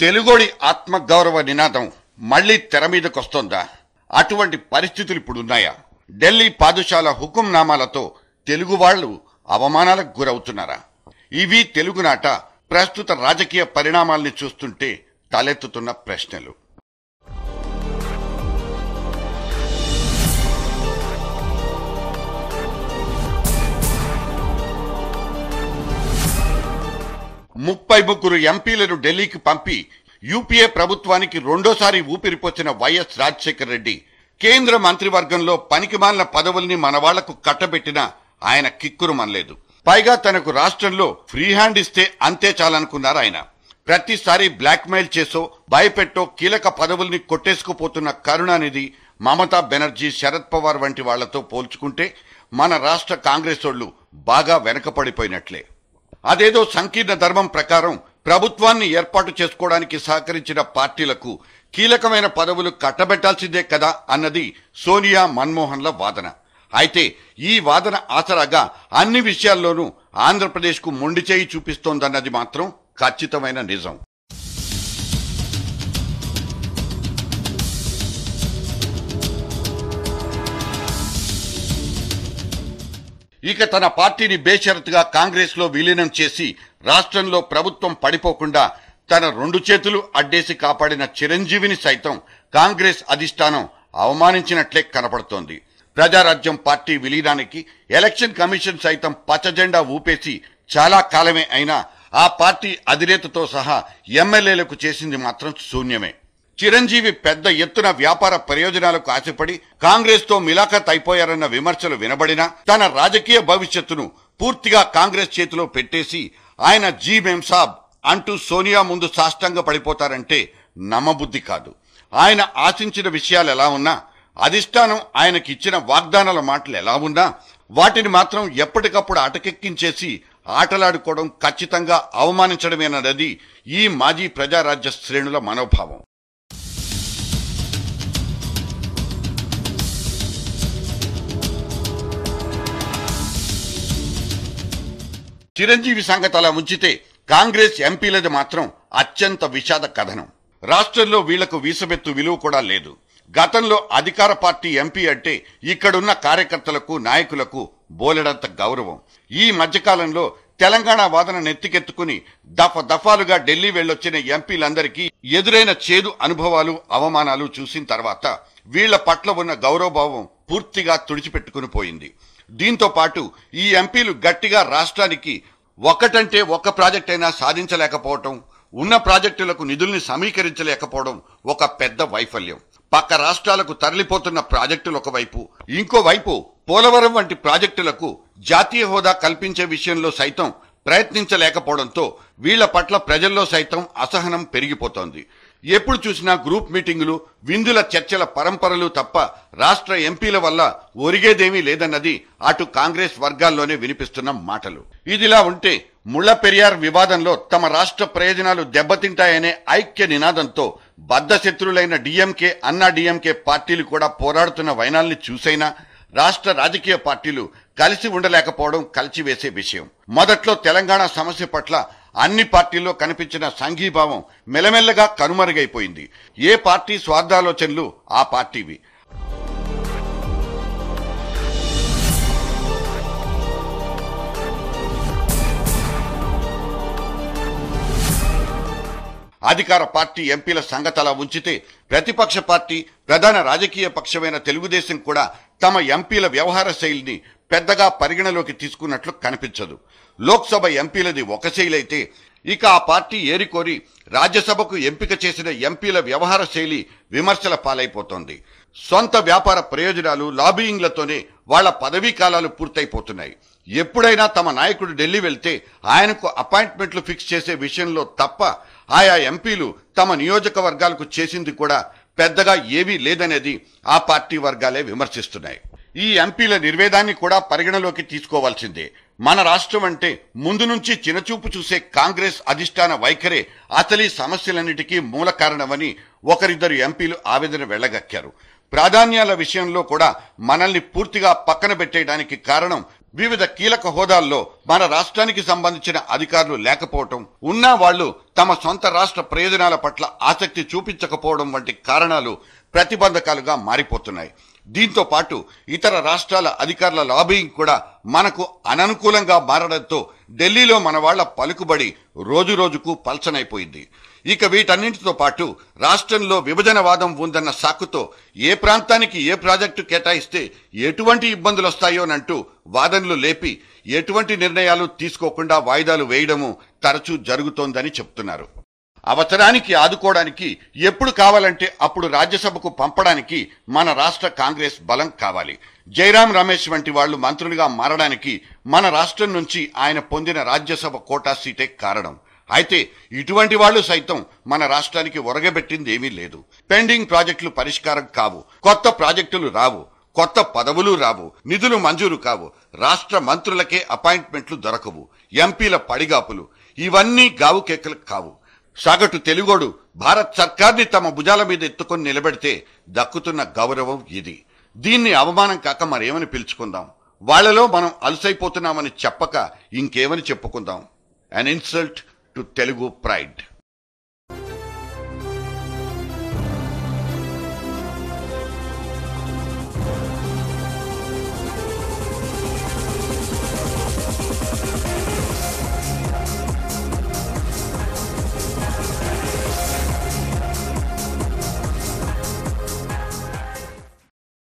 తెలుగోడి ఆత్మగౌరవ నినాదం మళ్లీ తెర మీదకొస్తోందా? అటువంటి పరిస్థితులు ఇప్పుడున్నాయా? ఢిల్లీ పాదుషాల హుకుంనామాలతో తెలుగు వాళ్లు అవమానాలకు గురవుతున్నారా? ఇవి తెలుగునాట ప్రస్తుత రాజకీయ పరిణామాల్ని చూస్తుంటే తలెత్తుతున్న ప్రశ్నలు. ముప్పై ముగ్గురు ఎంపీలను ఢిల్లీకి పంపి యూపీఏ ప్రభుత్వానికి రెండోసారి ఊపిరిపోసిన వైఎస్ రాజశేఖర రెడ్డి కేంద్ర మంత్రివర్గంలో పనికిమాలిన పదవుల్ని మన వాళ్లకు కట్టబెట్టినా ఆయన కిక్కురుమనలేదు. పైగా తనకు రాష్ట్రంలో ఫ్రీ హ్యాండ్ ఇస్తే అంతే చాలనుకున్నారు ఆయన. ప్రతిసారి బ్లాక్ మెయిల్ చేసో భయపెట్టో కీలక పదవుల్ని కొట్టేసుకుపోతున్న కరుణానిధి, మమతా బెనర్జీ, శరద్ పవార్ వంటి వాళ్లతో పోల్చుకుంటే మన రాష్ట్ర కాంగ్రెస్ వాళ్లు బాగా వెనకపడిపోయినట్లే. అదేదో సంకీర్ణ ధర్మం ప్రకారం ప్రభుత్వాన్ని ఏర్పాటు చేసుకోవడానికి సహకరించిన పార్టీలకు కీలకమైన పదవులు కట్టబెట్టాల్సిందే కదా అన్నది సోనియా, మన్మోహన్ల వాదన. అయితే ఈ వాదన ఆసరాగా అన్ని విషయాల్లోనూ ఆంధ్రప్రదేశ్కు మొండిచేయి చూపిస్తోందన్నది మాత్రం ఖచ్చితమైన నిజం. ఇక తన పార్టీని బేషరతుగా కాంగ్రెస్ లో విలీనం చేసి రాష్ట్రంలో ప్రభుత్వం పడిపోకుండా తన రెండు చేతులు అడ్డేసి కాపాడిన చిరంజీవిని సైతం కాంగ్రెస్ అధిష్టానం అవమానించినట్లే కనపడుతోంది. ప్రజారాజ్యం పార్టీ విలీనానికి ఎలక్షన్ కమిషన్ సైతం పచ్చజెండా ఊపేసి చాలా కాలమే అయినా ఆ పార్టీ అధినేతతో సహా ఎమ్మెల్యేలకు చేసింది మాత్రం శూన్యమే. చిరంజీవి పెద్ద ఎత్తున వ్యాపార ప్రయోజనాలకు ఆశపడి కాంగ్రెస్ తో మిలాఖత్ అయిపోయారన్న విమర్శలు వినబడినా తన రాజకీయ భవిష్యత్తును పూర్తిగా కాంగ్రెస్ చేతిలో పెట్టేసి ఆయన జీ మేంసాబ్ అంటూ సోనియా ముందు సాష్టంగా పడిపోతారంటే నమ్మబుద్ధి కాదు. ఆయన ఆశించిన విషయాలు ఎలా ఉన్నా, అధిష్టానం ఆయనకి ఇచ్చిన వాగ్దానాల మాటలు ఎలా ఉన్నా వాటిని మాత్రం ఎప్పటికప్పుడు అటకెక్కించేసి ఆటలాడుకోవడం ఖచ్చితంగా అవమానించడమేనన్నది ఈ మాజీ ప్రజారాజ్య శ్రేణుల మనోభావం. చిరంజీవి సంగతి అలా ఉంచితే కాంగ్రెస్ ఎంపీలది మాత్రం అత్యంత విషాద కథనం. రాష్ట్రంలో వీళ్లకు వీసమెత్తు విలువ కూడా లేదు. గతంలో అధికార పార్టీ ఎంపీ అంటే ఇక్కడున్న కార్యకర్తలకు, నాయకులకు బోలెడంత గౌరవం. ఈ మధ్యకాలంలో తెలంగాణ వాదన నెత్తికెత్తుకుని దఫాలుగా ఢిల్లీ వెళ్లొచ్చిన ఎంపీలందరికీ ఎదురైన చేదు అనుభవాలు, అవమానాలు చూసిన తర్వాత వీళ్ల పట్ల ఉన్న గౌరవభావం పూర్తిగా తుడిచిపెట్టుకుని పోయింది. దీంతో పాటు ఈ ఎంపీలు గట్టిగా రాష్ట్రానికి ఒకటంటే ఒక్క ప్రాజెక్ట్ అయినా సాధించలేకపోవటం, ఉన్న ప్రాజెక్టులకు నిధుల్ని సమీకరించలేకపోవడం ఒక పెద్ద వైఫల్యం. పక్క రాష్ట్రాలకు తరలిపోతున్న ప్రాజెక్టులు ఒకవైపు, ఇంకోవైపు పోలవరం వంటి ప్రాజెక్టులకు జాతీయ హోదా కల్పించే విషయంలో సైతం ప్రయత్నించలేకపోవడంతో వీళ్ల పట్ల ప్రజల్లో సైతం అసహనం పెరిగిపోతోంది. ఎప్పుడు చూసినా గ్రూప్ మీటింగులు, విందుల చర్చల పరంపరలు తప్ప రాష్ట్ర ఎంపీల వల్ల ఒరిగేదేమీ లేదన్నది అటు కాంగ్రెస్ వర్గాల్లోనే వినిపిస్తున్న మాటలు. ఇదిలా ఉంటే ముళ్లపెరియార్ వివాదంలో తమ రాష్ట్ర ప్రయోజనాలు దెబ్బతింటాయనే ఐక్య నినాదంతో బద్ధశత్రులైన డిఎంకే, అన్నా డిఎంకే పార్టీలు కూడా పోరాడుతున్న వైనాల్ని చూసైనా రాష్ట్ర రాజకీయ పార్టీలు కలిసి ఉండలేకపోవడం కలిసివేసే విషయం. మొదట్లో తెలంగాణ సమస్య పట్ల అన్ని పార్టీల్లో కనిపించిన సంఘీభావం మెల్లమెల్లగా కనుమరుగైపోయింది. ఏ పార్టీ స్వార్థాలోచనలు ఆ పార్టీవి. అధికార పార్టీ ఎంపీల సంగతలా ఉంచితే ప్రతిపక్ష పార్టీ, ప్రధాన రాజకీయ పక్షమైన తెలుగుదేశం కూడా తమ ఎంపీల వ్యవహార శైలిని పెద్దగా పరిగణలోకి తీసుకున్నట్లు కనిపించదు. లోక్సభ ఎంపీలది ఒక శైలైతే ఇక ఆ పార్టీ ఏరికోరి రాజ్యసభకు ఎంపిక చేసిన ఎంపీల వ్యవహార శైలి విమర్శల పాలైపోతోంది. సొంత వ్యాపార ప్రయోజనాలు, లాబీయింగ్లతోనే వాళ్ల పదవీ కాలాలు పూర్తయిపోతున్నాయి. ఎప్పుడైనా తమ నాయకుడు ఢిల్లీ వెళ్తే ఆయనకు అపాయింట్మెంట్లు ఫిక్స్ చేసే విషయంలో తప్ప ఆయా ఎంపీలు తమ నియోజకవర్గాలకు చేసింది కూడా పెద్దగా ఏమీ లేదనేది ఆ పార్టీ వర్గాలే విమర్శిస్తున్నాయి. ఈ ఎంపీల నిర్వేదాన్ని కూడా పరిగణలోకి తీసుకోవాల్సిందే. మన రాష్ట్రం అంటే ముందు నుంచి చిన్నచూపు చూసే కాంగ్రెస్ అధిష్టాన వైఖరే అసలీ సమస్యలన్నిటికీ మూల కారణమని ఒకరిద్దరు ఎంపీలు ఆవేదన వెళ్లగక్కారు. ప్రాధాన్యాల విషయంలో కూడా మనల్ని పూర్తిగా పక్కన పెట్టేయడానికి కారణం వివిధ కీలక హోదాల్లో మన రాష్ట్రానికి సంబంధించిన అధికారులు లేకపోవటం, ఉన్నా వాళ్లు తమ సొంత రాష్ట్ర ప్రయోజనాల పట్ల ఆసక్తి చూపించకపోవడం వంటి కారణాలు ప్రతిబంధకాలుగా మారిపోతున్నాయి. దీంతో పాటు ఇతర రాష్ట్రాల అధికారుల లాబింగ్ కూడా మనకు అననుకూలంగా మారడంతో ఢిల్లీలో మన వాళ్ల పలుకుబడి రోజురోజుకు పల్చనైపోయింది. ఇక వీటన్నింటితో పాటు రాష్ట్రంలో విభజనవాదం ఉందన్న సాకుతో ఏ ప్రాంతానికి ఏ ప్రాజెక్టు కేటాయిస్తే ఎటువంటి ఇబ్బందులు వస్తాయోనంటూ వాదనలు లేపి ఎటువంటి నిర్ణయాలు తీసుకోకుండా వాయిదాలు వేయడము తరచూ జరుగుతోందని చెప్తున్నారు. అవసరానికి ఆదుకోవడానికి ఎప్పుడు కావాలంటే అప్పుడు రాజ్యసభకు పంపడానికి మన రాష్ట్ర కాంగ్రెస్ బలం కావాలి. జైరాం రమేష్ వంటి వాళ్లు మంత్రులుగా మారడానికి మన రాష్ట్రం నుంచి ఆయన పొందిన రాజ్యసభ కోటా సీటే కారణం. అయితే ఇటువంటి వాళ్లు సైతం మన రాష్ట్రానికి ఒరగబెట్టింది ఏమీ లేదు. పెండింగ్ ప్రాజెక్టులు పరిష్కారం కావు, కొత్త ప్రాజెక్టులు రావు, కొత్త పదవులు రావు, నిధులు మంజూరు కావు, రాష్ట్ర మంత్రులకే అపాయింట్మెంట్లు దొరకవు, ఎంపీల పడిగాపులు, ఇవన్నీ గావు కేకలు కావు. సగటు తెలుగోడు భారత్ సర్కార్ని తమ భుజాల మీద ఎత్తుకొని నిలబెడితే దక్కుతున్న గౌరవం ఇది. దీన్ని అవమానం కాక మరేమని పిలుచుకుందాం? వాళ్లలో మనం అలసైపోతున్నామని చెప్పక ఇంకేమని చెప్పుకుందాం? An insult to Telugu pride.